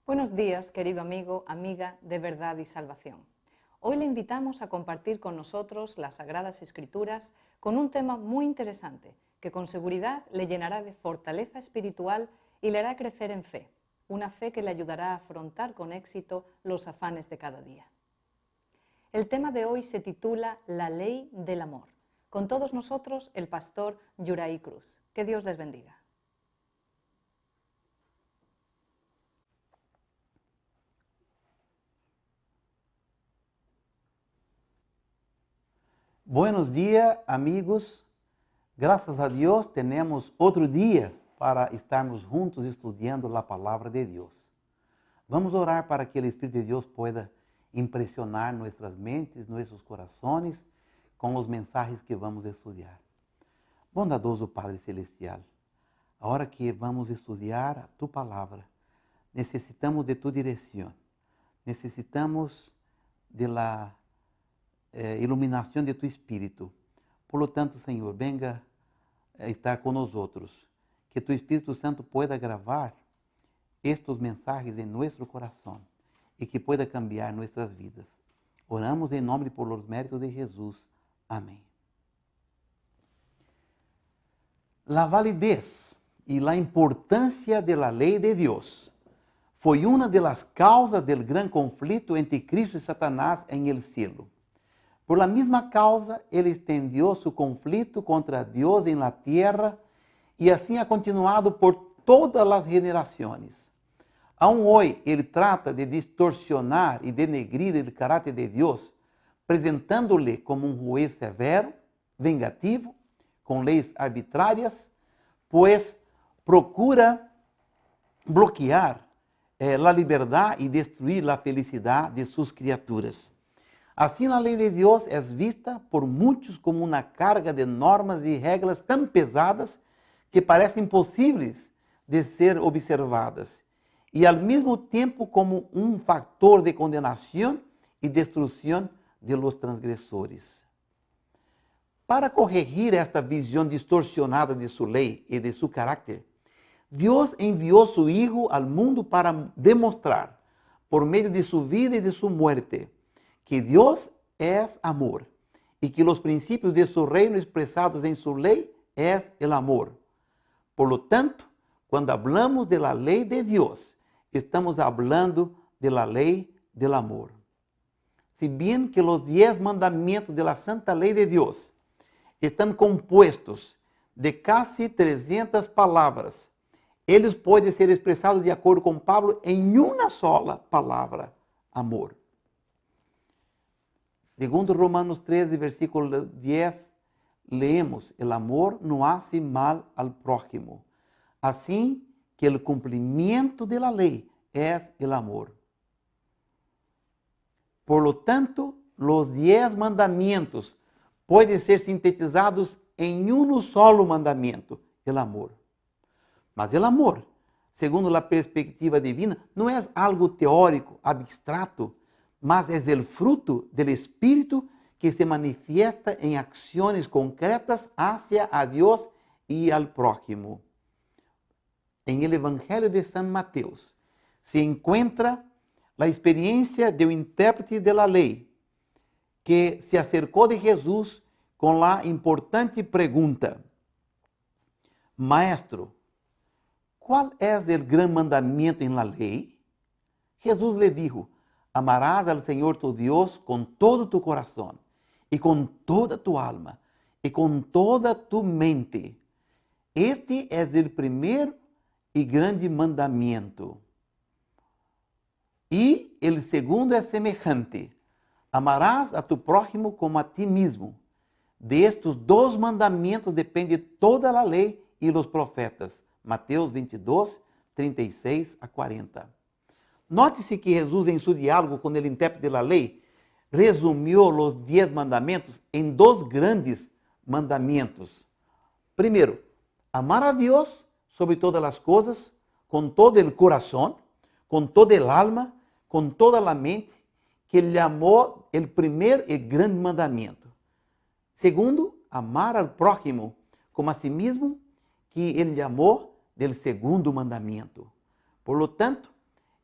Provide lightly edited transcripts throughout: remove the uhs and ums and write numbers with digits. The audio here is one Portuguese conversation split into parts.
Buenos días, querido amigo, amiga de Verdad y Salvación. Hoy le invitamos a compartir con nosotros las Sagradas Escrituras con un tema muy interesante que con seguridad le llenará de fortaleza espiritual y le hará crecer en fe, una fe que le ayudará a afrontar con éxito los afanes de cada día. El tema de hoy se titula La Ley del Amor. Con todos nosotros, el pastor Yuraí Cruz. Que Dios les bendiga. Buenos días, amigos. Graças a Deus, temos outro dia para estarmos juntos estudando a palavra de Deus. Vamos orar para que o Espírito de Deus pueda impressionar nossas mentes, nossos corações com os mensagens que vamos estudar. Bondadoso Padre Celestial, a hora que vamos estudar a Tu palavra, necessitamos de Tu direção, necessitamos de la iluminação de Tu Espírito. Por lo tanto, Senhor, venga estar com nós outros, que Tu Espírito Santo pueda gravar estes mensagens em nosso coração e que pueda cambiar nossas vidas. Oramos em nome e por los méritos de Jesus. Amém. La validez e la importância de la lei de Deus foi uma de las causas del gran conflito entre Cristo e Satanás em el cielo. Por la misma causa, ele estendió su conflito contra Deus em la tierra e assim ha continuado por todas as generações. Aún hoy, ele trata de distorsionar e denegrir o caráter de Deus, apresentando-lhe como um juez severo, vengativo, com leis arbitrárias, pois procura bloquear a liberdade e destruir a felicidade de suas criaturas. Assim, a lei de Deus é vista por muitos como uma carga de normas e regras tão pesadas que parecem impossíveis de ser observadas, e ao mesmo tempo como um fator de condenação e destruição de los transgressores. Para corrigir esta visão distorcionada de sua lei e de seu caráter, Deus enviou seu Hijo ao mundo para demonstrar, por meio de sua vida e de sua muerte, que Deus é amor e que os princípios de seu reino expressados em sua lei é o amor. Por lo tanto, quando hablamos de la lei de Deus, estamos hablando de la lei del amor. Si bien que os 10 mandamentos de la santa lei de Deus estão compostos de casi 300 palavras, eles podem ser expressados de acordo com Pablo em uma sola palavra: amor. Segundo Romanos 13, versículo 10, leemos: el amor no hace mal al prójimo. Assim que el cumprimento de la ley es el amor. Por lo tanto, los 10 mandamientos podem ser sintetizados em um solo mandamento: el amor. Mas el amor, segundo a perspectiva divina, não é algo teórico, abstrato, mas é o fruto do Espírito que se manifiesta em ações concretas hacia a Deus e ao prójimo. Em el Evangelho de San Mateus se encontra a experiência do intérprete de la lei, que se acercou de Jesus com a importante pergunta: Maestro, qual é o gran mandamento em la lei? Jesus lhe dijo: Amarás al Senhor tu Deus com todo tu coração, e com toda tu alma, e com toda tu mente. Este é o primeiro e grande mandamento. E o segundo é semejante: amarás a tu prójimo como a ti mesmo. De estes 2 mandamentos depende toda a lei e os profetas. Mateus 22, 36 a 40. Note-se que Jesus, em seu diálogo com o intérprete da lei, resumiu os 10 mandamentos em 2 grandes mandamentos. Primeiro, amar a Deus sobre todas as coisas, com todo o coração, com toda a alma, com toda a mente, que ele amou o primeiro e grande mandamento. Segundo, amar ao prójimo como a si mesmo, que ele amou do segundo mandamento. Por lo tanto,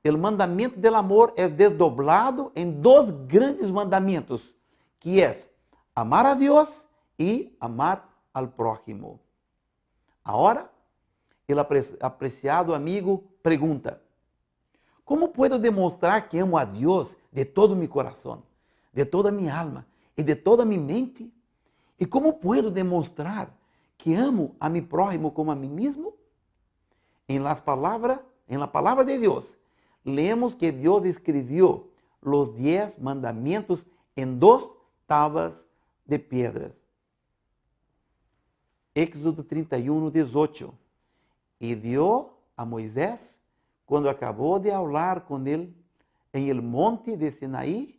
o mandamento del amor é desdoblado em dois grandes mandamentos, que é amar a Deus e amar al prójimo. Agora, o apreciado amigo pergunta: como puedo demonstrar que amo a Deus de todo mi corazón, de toda mi alma e de toda mi mente? E como puedo demonstrar que amo a mi prójimo como a mí mismo? En la palabra de Dios, leemos que Dios escribió los 10 mandamientos en 2 tablas de piedras. Éxodo 31, 18. E dio a Moisés, quando acabou de hablar com ele em el monte de Sinaí,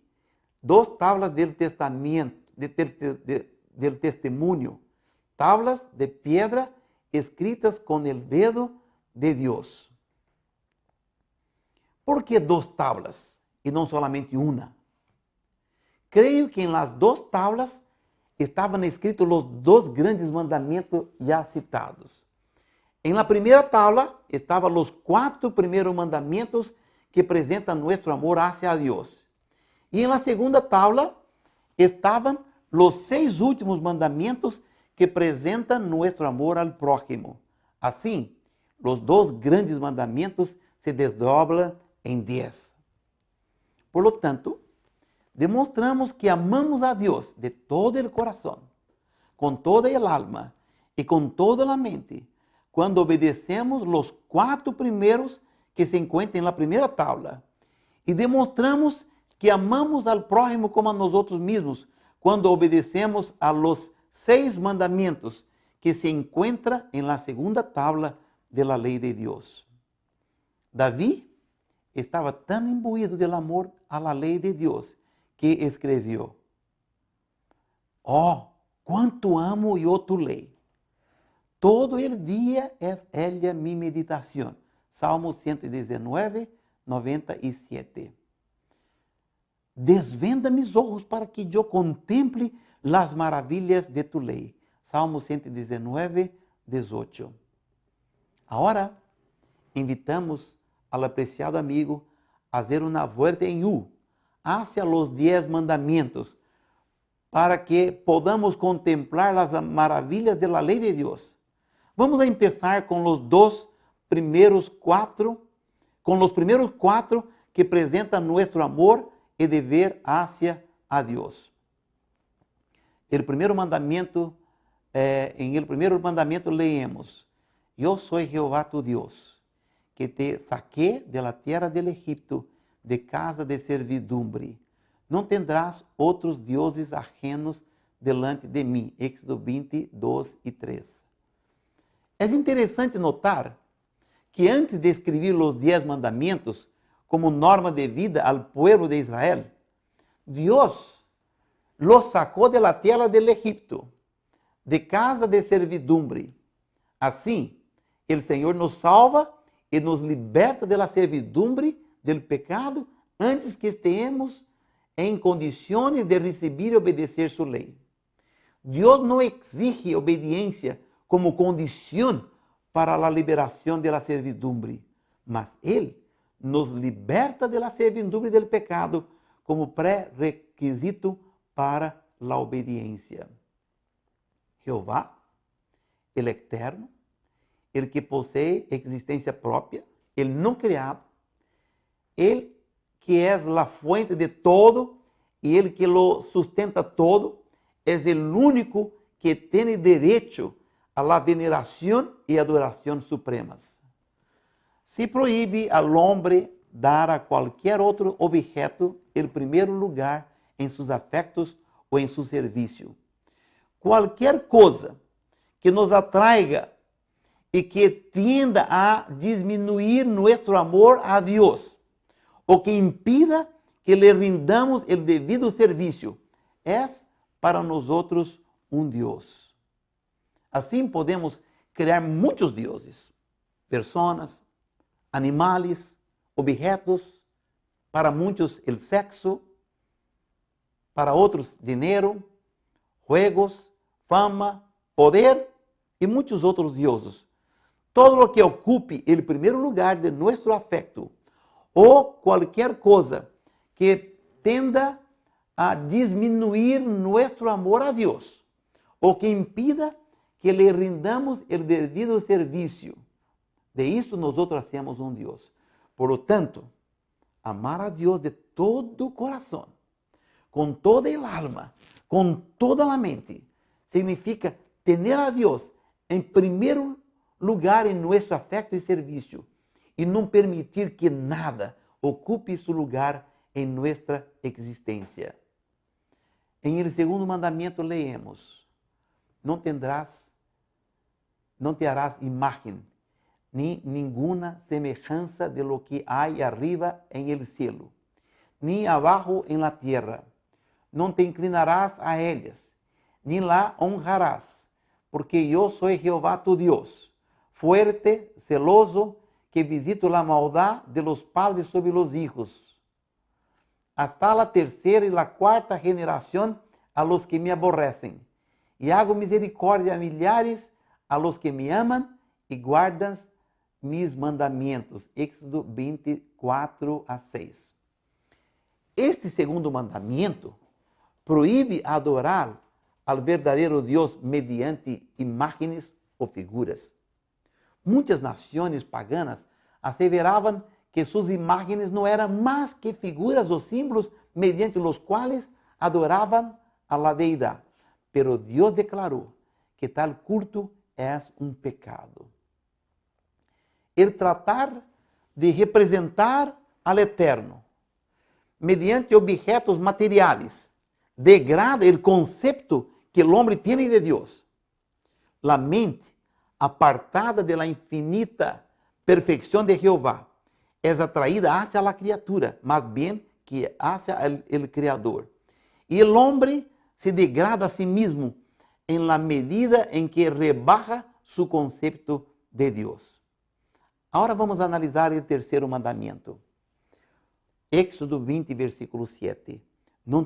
2 tablas del testamento, del testemunho, tablas de piedra escritas com el dedo de Deus. ¿Por que 2 tablas e não solamente uma? Creio que em las 2 tablas estavam escritos os 2 grandes mandamentos já citados. Em la primeira tabla estavam os 4 primeiros mandamentos que apresentam nosso amor hacia Deus. E em la segunda tabla estavam os 6 últimos mandamentos que apresentam nosso amor al prójimo. Assim, os 2 grandes mandamentos se desdobram em 10. Por lo tanto, demonstramos que amamos a Deus de todo o coração, com toda a alma e com toda a mente, quando obedecemos os 4 primeiros que se encontram na primeira tabla. E demonstramos que amamos al prójimo como a nós mesmos, quando obedecemos a los 6 mandamentos que se encontram na segunda tabla de la lei de Deus. Davi estava tão imbuído del amor a la lei de Deus que escreveu: "Oh, quanto amo eu tu lei! Todo el dia é ella mi meditação." Salmo 119, 97. "Desvenda mis ojos para que eu contemple las maravilhas de tu lei." Salmo 119, 18. Agora, invitamos ao apreciado amigo a fazer uma volta em U hacia los 10 mandamentos, para que podamos contemplar as maravilhas de la lei de Deus. Vamos a empezar com os primeiros quatro que apresentam nosso amor e dever hacia a Deus. Em el primeiro mandamento leemos: "Eu sou Jeová tu Deus, que te saqué de la tierra del Egipto, de casa de servidumbre. Não tendrás outros deuses ajenos delante de mim." Éxodo 20, 2 e 3. É interessante notar que antes de escrever os 10 mandamentos como norma de vida al pueblo de Israel, Deus los sacó de la tierra del Egipto, de casa de servidumbre. Assim, o Senhor nos salva e nos liberta de la servidumbre del pecado antes que estemos em condições de receber e obedecer sua lei. Deus não exige obediência como condição para a liberação de la servidumbre, mas Ele nos liberta de la servidumbre del pecado como pré-requisito para la obediência. Jeová, el eterno, el que posee existência própria, el não criado, el que é a fuente de todo e el que lo sustenta todo, é o único que tem direito a la veneração e adoração supremas. Se proíbe al hombre dar a qualquer outro objeto el primeiro lugar em seus afectos ou em seu serviço. Qualquer coisa que nos atraiga e que tienda a diminuir nosso amor a Deus, ou que impida que lhe rindamos o devido serviço, é para nós outros Deus. Assim podemos criar muitos deuses, pessoas, animais, objetos, para muitos o sexo, para outros dinheiro, juegos, fama, poder e muitos outros deuses. Todo o que ocupe o primeiro lugar de nosso afecto ou qualquer coisa que tenda a disminuir nosso amor a Deus, ou que impida que lhe rindamos o devido serviço. De isso nós hacemos um Deus. Por lo tanto, amar a Deus de todo o coração, com toda a alma, com toda a mente, significa ter a Deus em primeiro lugar em nosso afeto e serviço, e não permitir que nada ocupe seu lugar em nossa existência. Em el segundo mandamento leemos: não te harás imagen, ni ninguna semejanza de lo que hay arriba en el cielo, ni abajo en la tierra. No te inclinarás a ellas, ni la honrarás, porque yo soy Jehová tu Dios, fuerte, celoso, que visito la maldad de los padres sobre los hijos, hasta la tercera y la cuarta generación a los que me aborrecen, y hago misericordia a millares a los que me aman y guardan mis mandamentos. Éxodo 24:6. Este segundo mandamento proíbe adorar al verdadeiro Deus mediante imágenes ou figuras. Muitas nações paganas asseveravam que suas imágenes não eram mais que figuras ou símbolos mediante os quais adoravam a la deidade. Pero Deus declarou que tal culto é um pecado. El tratar de representar al Eterno mediante objetos materiais degrada o conceito que o homem tem de Deus. La mente apartada de la infinita perfeição de Jeová é atraída hacia la criatura, mais bem que hacia el Criador. E o homem se degrada a si mesmo em la medida em que rebaja su conceito de Deus. Agora vamos analisar o terceiro mandamento. Éxodo 20, versículo 7. Não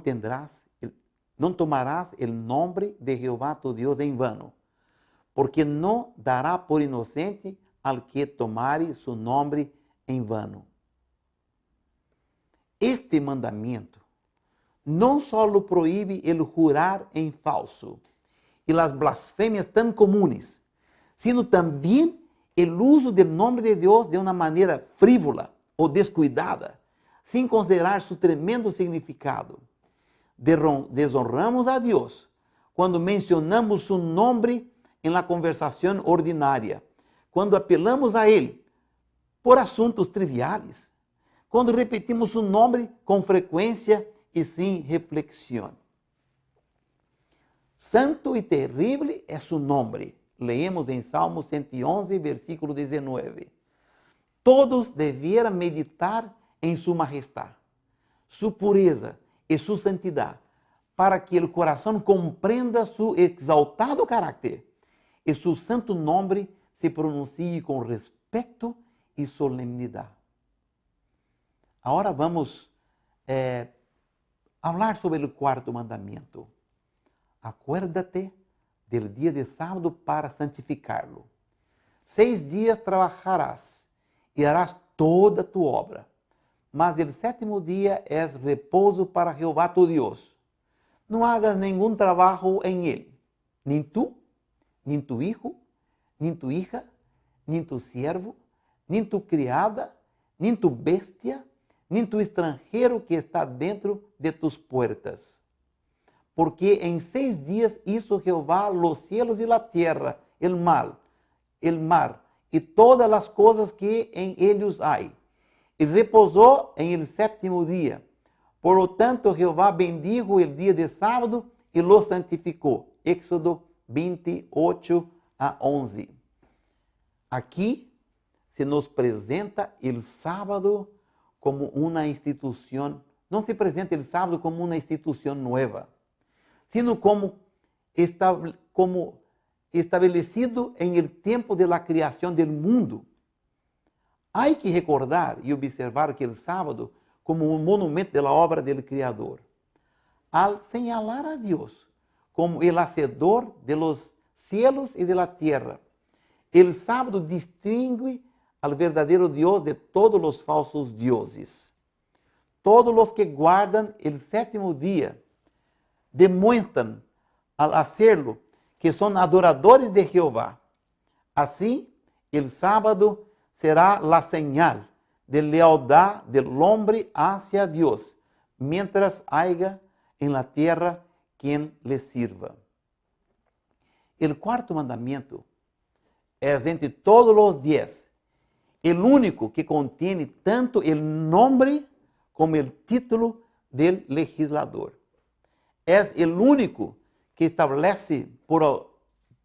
tomarás o nome de Jeová tu Deus em vano, porque não dará por inocente al que tomare su nome em vano. Este mandamento não só proíbe el jurar em falso e as blasfêmias tão comuns, sino também o uso do nome de Deus de uma maneira frívola ou descuidada, sem considerar seu tremendo significado. Desonramos a Deus quando mencionamos seu nome em la conversação ordinária, quando apelamos a Ele por assuntos triviais, quando repetimos seu nome com frequência e sem reflexão. Santo e terrível é seu nome. Leemos em Salmo 111, versículo 19. Todos devieram meditar em sua majestade, sua pureza e sua santidade, para que o coração compreenda seu exaltado caráter e seu santo nome se pronuncie com respeito e solemnidade. Agora vamos falar sobre o quarto mandamento. Acuérdate del dia de sábado para santificarlo. 6 dias trabalharás e harás toda tu obra, mas o sétimo dia é repouso para Jeová tu Deus. Não hagas nenhum trabalho em ele, nem tu, nem tu hijo, nem tu hija, nem tu siervo, nem tu criada, nem tu bestia, nem tu estrangeiro que está dentro de tus puertas. Porque em 6 dias hizo Jeová los cielos y la tierra, el mar y todas las cosas que en ellos hay. Y reposó en el séptimo día. Por lo tanto, Jehová bendijo el día de sábado y lo santificó. Éxodo 28:11. Aqui se nos apresenta o sábado como uma instituição. Não se apresenta o sábado como uma instituição nova, sino como estabelecido em el tempo de la criação del mundo. Há que recordar e observar que o sábado como um monumento de la obra del Criador. Al señalar a Deus como el hacedor de los cielos e de la tierra, el sábado distingue al verdadero Dios de todos los falsos dioses. Todos los que guardan el séptimo día demuestran al hacerlo que son adoradores de Jehová. Así, el sábado será la señal de lealtad del hombre hacia Dios, mientras haya en la tierra quien le sirva. El cuarto mandamiento es entre todos los 10, el único que contiene tanto el nombre como el título del legislador. Es el único que establece por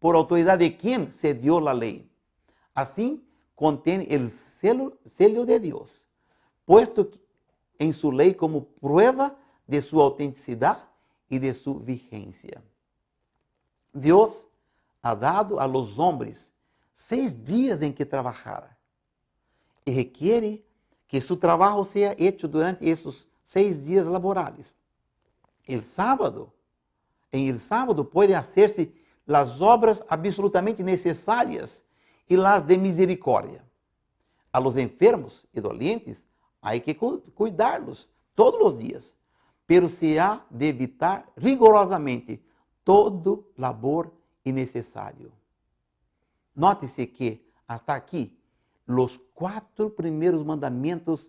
autoridad de quien se dio la ley. Así, contiene el sello de Dios, puesto en su ley como prueba de su autenticidad y de su vigencia. Dios ha dado a los hombres 6 días en que trabajar y requiere que su trabajo sea hecho durante esos 6 días laborales. En el sábado pueden hacerse las obras absolutamente necesarias y las de misericordia. A los enfermos y dolientes hay que cuidarlos todos los días, pero se ha de evitar rigorosamente todo labor innecesario. Nótese que, hasta aquí, los 4 primeros mandamientos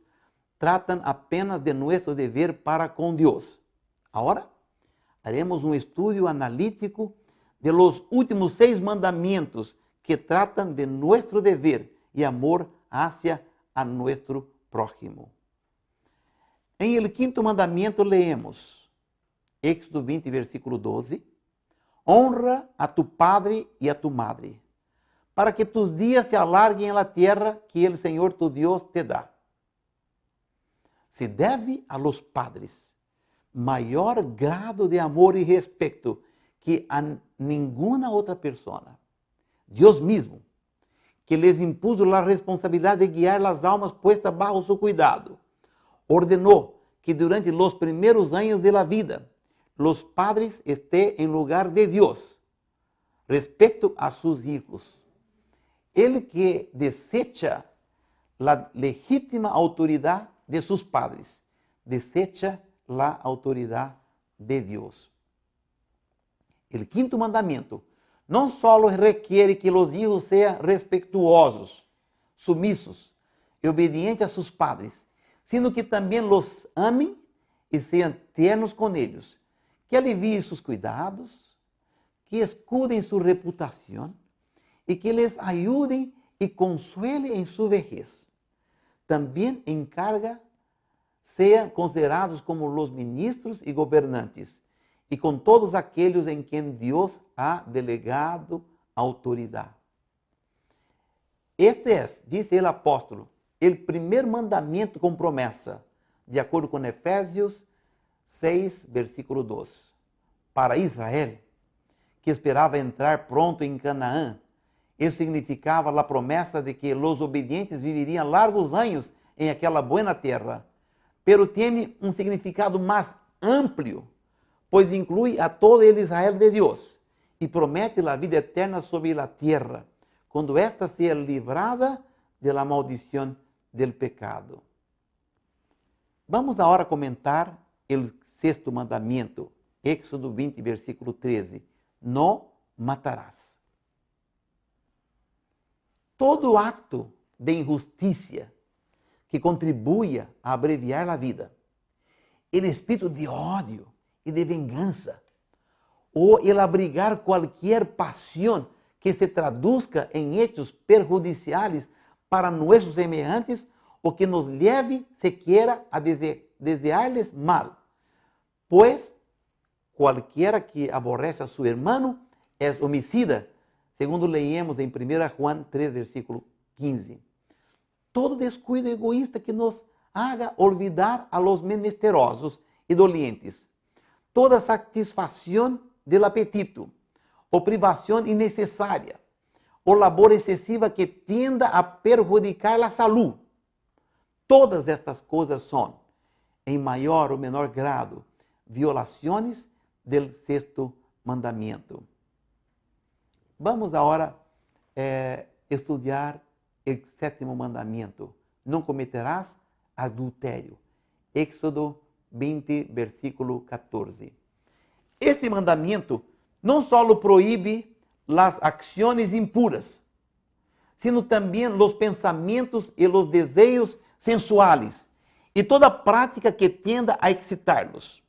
tratan apenas de nuestro deber para con Dios. Ahora, haremos un estudio analítico de los últimos 6 mandamientos que tratan de nuestro deber y amor hacia a nuestro prójimo. En el 5º mandamiento leemos, Éxodo 20, versículo 12, honra a tu padre y a tu madre, para que tus días se alarguen en la tierra que el Señor tu Dios te da. Se debe a los padres mayor grado de amor y respeto que a ninguna otra persona. Dios mismo, que les impuso la responsabilidad de guiar las almas puestas bajo su cuidado, ordenó que durante los primeros años de la vida, los padres estén en lugar de Dios respecto a sus hijos. El que desecha la legítima autoridad de sus padres, desecha la autoridad de Dios. El 5º mandamiento não só requiere que os hijos sejam respetuosos, sumisos e obedientes a seus padres, sino que também los amem e sejam tiernos com eles, que aliviem seus cuidados, que escudem sua reputação e que les ayudem e consuelen em sua vejez. Também encarga sejam considerados como los ministros e governantes, e com todos aqueles em quem Deus ha delegado autoridade. Este é, disse o apóstolo, o primeiro mandamento com promessa, de acordo com Efésios 6, versículo 2. Para Israel, que esperava entrar pronto em Canaã, isso significava a promessa de que os obedientes viveriam largos anos em aquela buena terra, pero tem um significado mais amplo, pois inclui a todo el Israel de Deus e promete a vida eterna sobre a terra, quando esta seja livrada de la maldição del pecado. Vamos agora comentar o 6º mandamento, Éxodo 20, versículo 13. Não matarás. Todo acto de injustiça que contribuya a abreviar a vida, o espírito de ódio e de vingança, ou el abrigar qualquer pasión que se traduzca em hechos perjudiciais para nossos semelhantes ou que nos leve sequer a desear-les mal. Pois qualquer que aborrece a seu irmão é homicida, segundo leemos em 1 Juan 3, versículo 15. Todo descuido egoísta que nos haga olvidar a los menesterosos e dolientes, toda satisfação del apetito, ou privação innecessária, ou labor excessiva que tenda a perjudicar a saúde. Todas estas coisas são, em maior ou menor grado, violações del 6º mandamento. Vamos agora estudar o sétimo mandamento: não cometerás adultério. Éxodo 20, versículo 14. Este mandamento não só proíbe as ações impuras, sino também os pensamentos e os desejos sensuales e toda prática que tenda a excitar-los.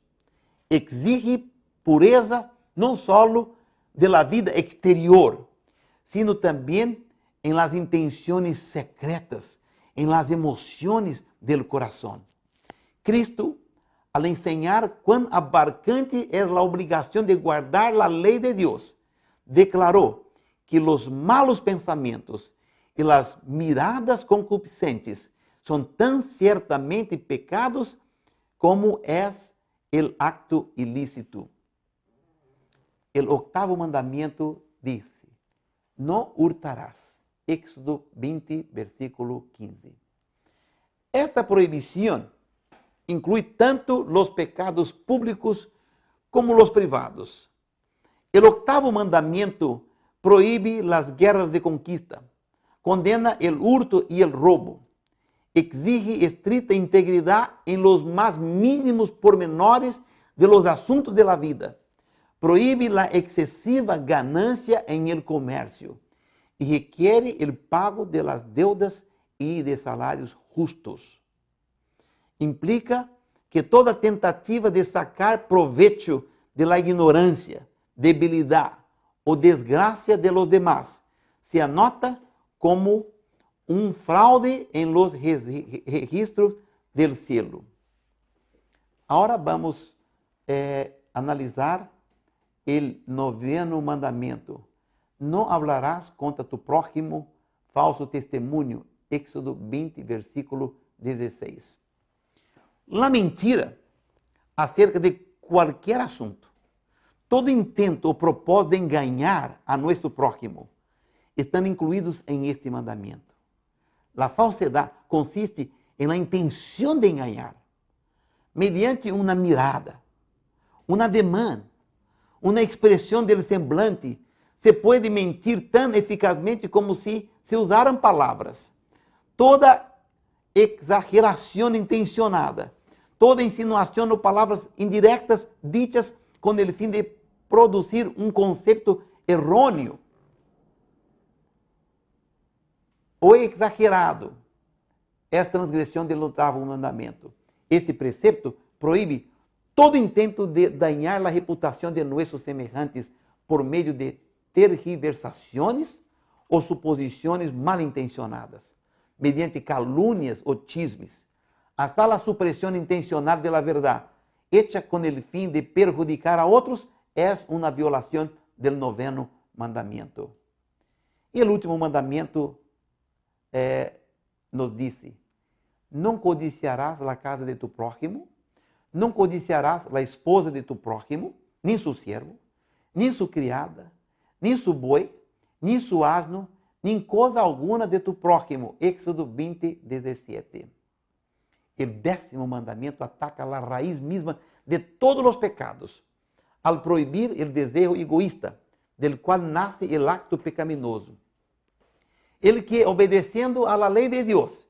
Exige pureza não só de la vida exterior, sino também em las intenções secretas, em las emoções del coração. Cristo, al enseñar cuán abarcante es la obligación de guardar la ley de Dios, declaró que los malos pensamientos y las miradas concupiscentes son tan ciertamente pecados como es el acto ilícito. El octavo mandamiento dice: no hurtarás. Éxodo 20, versículo 15. Esta prohibición inclui tanto los pecados públicos como los privados. El octavo mandamiento prohíbe las guerras de conquista, condena el hurto y el robo, exige estricta integridad en los más mínimos pormenores de los asuntos de la vida, prohíbe la excesiva ganancia en el comercio y requiere el pago de las deudas y de salarios justos. Implica que toda tentativa de sacar provecho de la ignorancia, debilidad o desgracia de los demás se anota como un fraude en los registros del cielo. Ahora vamos a analisar el noveno mandamiento. No hablarás contra tu prójimo falso testemunho. Éxodo 20, versículo 16. La mentira acerca de qualquer assunto, todo intento ou propósito de enganar a nosso prójimo, estão incluídos em este mandamento. La falsedade consiste em la intenção de enganar, mediante uma mirada, uma ademã, uma expressão del semblante. Se pode mentir tão eficazmente como se usaram palavras. Toda exageração intencionada, toda insinuação ou palavras indiretas ditas com o fim de produzir um conceito errôneo ou exagerado é transgressão do oitavo mandamento. Esse precepto proíbe todo intento de dañar a reputação de nossos semelhantes por meio de tergiversações ou suposições mal intencionadas, mediante calúnias ou chismes, hasta a supressão intencional de la verdade, hecha com o fim de perjudicar a outros, é uma violação do noveno mandamento. E o último mandamento nos diz: não codiciarás a casa de tu prójimo, não codiciarás a esposa de tu prójimo, nem su siervo, nem su criada, nem su boi, nem su asno, nem coisa alguna de tu prójimo. Éxodo 20, 17. O décimo mandamento ataca a raiz mesma de todos os pecados, al proibir o desejo egoísta, del qual nasce o acto pecaminoso. El que, obedeciendo a la ley de Dios,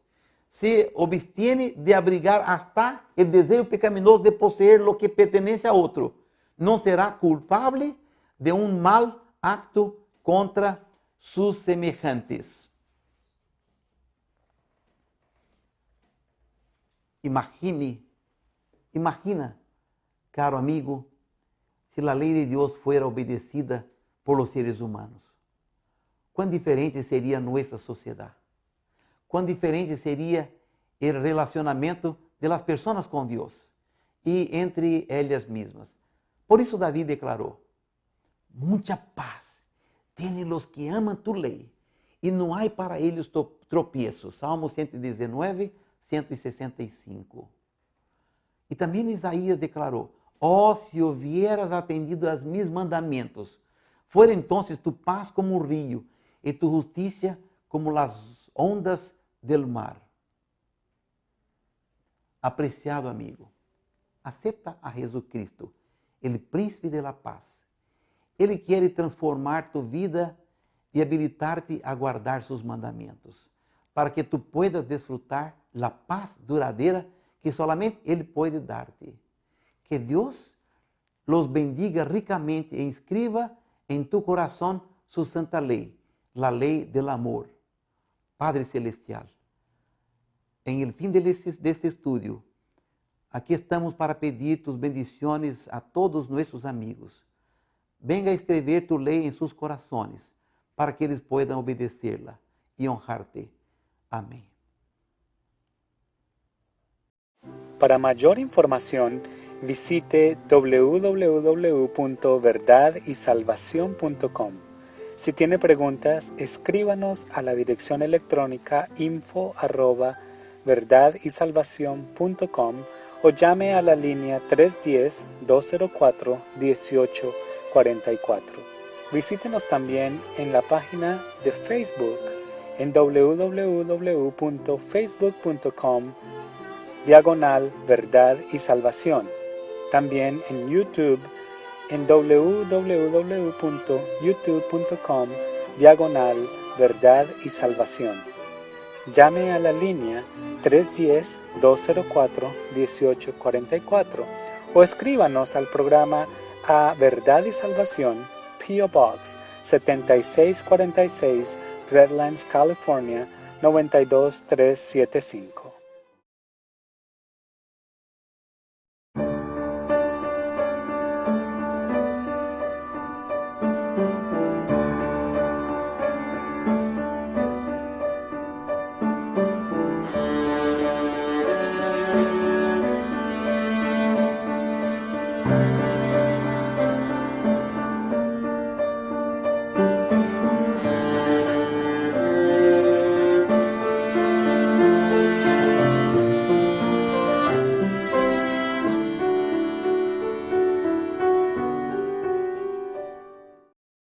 se abstiene de abrigar hasta el desejo pecaminoso de poseer lo que pertenece a otro, no será culpable de un mal acto contra sus semejantes. Imagina, caro amigo, se a lei de Deus fuera obedecida por los seres humanos. Quão diferente seria nossa sociedade. Quão diferente seria o relacionamento de las pessoas com Deus e entre elas mesmas. Por isso Davi declarou: muita paz têm os que amam tu lei, e não há para eles tropeços. Salmo 119, 165. E também Isaías declarou: ó, se hubieras atendido a mis mandamentos, fuera entonces tu paz como um rio, e tu justicia como las ondas del mar. Apreciado amigo, acepta a Jesucristo, el príncipe de la paz. Ele quer transformar tu vida e habilitar-te a guardar seus mandamentos. para que tú puedas disfrutar la paz duradera que solamente Él puede darte. Que Dios los bendiga ricamente e inscriba en tu corazón su santa ley, la ley del amor. Padre Celestial, en el fin de este estudio, aquí estamos para pedir tus bendiciones a todos nuestros amigos. Venga a escrever tu ley en sus corazones para que ellos puedan obedecerla y honrarte. Amén. Para mayor información, visite www.verdadisalvacion.com. Si tiene preguntas, escríbanos a la dirección electrónica info@verdadisalvacion.com o llame a la línea 310-204-1844. Visítenos también en la página de Facebook en www.facebook.com/Verdad y Salvación. También en YouTube en www.youtube.com/Verdad y Salvación. Llame a la línea 310-204-1844 o escríbanos al programa a Verdad y Salvación, P.O. Box 7646, Redlands, California 92375.